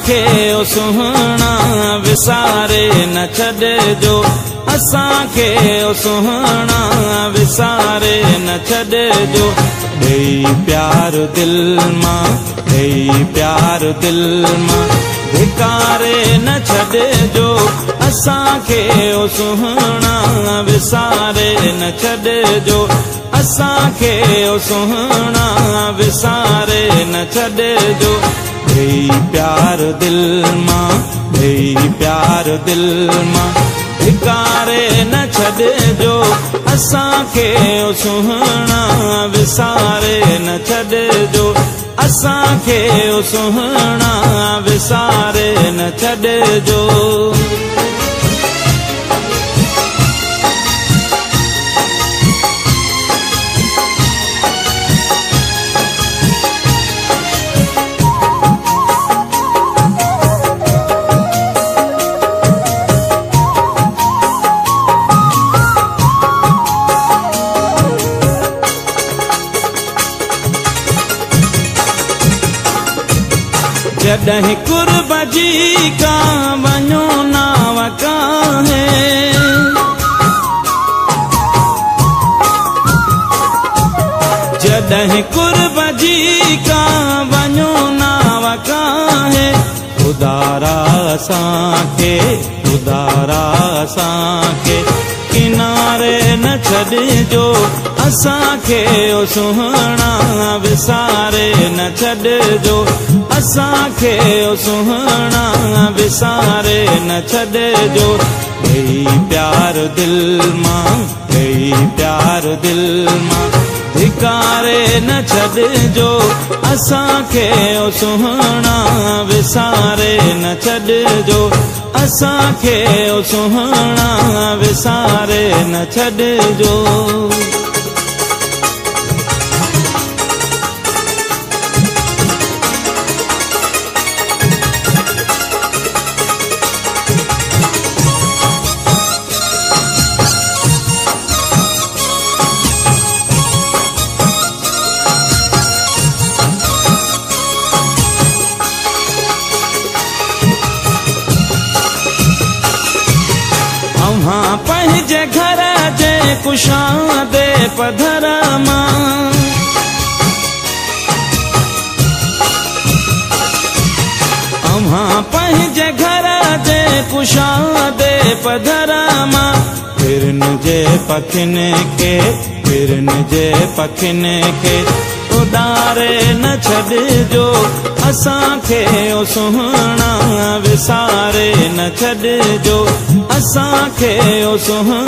असांखे ओ सुहिणा विसारे न छॾिजो, असांखे ओ सुहिणा विसारे न छॾिजो। ॾेई प्यार दिल मां, ॾेई प्यार दिल मां धिकारे न छॾिजो, असांखे ओ सुहिणा विसारे न छॾिजो, असांखे ओ सुहिणा विसारे न छॾिजो। ॾेई प्यार दिल मां, ॾेई प्यार दिल मां धिकारे न छॾिजो, असांखे ओ सुहिणा विसारे न छॾिजो, असांखे ओ सुहिणा विसारे न छॾिजो। जॾहिं कुर्ब जी का वञो नाव काहे, जॾहिं कुर्ब जी का वञो नाव काहे, उदारा असांखे, उदारा असांखे किनारे न छॾिजो, असांखे ओ सुहिणा विसारे न छॾिजो, असांखे ओ सुहिणा विसारे न छॾिजो। ॾेई प्यार दिल मां, ॾेई प्यार दिल मां धिकारे न छॾिजो, असांखे ओ सुहिणा विसारे न छॾिजो, असांखे ओ सुहिणा विसारे न छॾिजो। अव्हां पंहिंजे घर जे कुशादे पधर मां, अव्हां पंहिंजे घर जे कुशादे पधर मां फिरन जे पखियुनि खे, फिरन जे पखियुनि खे उॾारे न छॾिजो, असांखे ओ सुहिणा विसारे न छॾिजो, असांखे ओ सुहिणा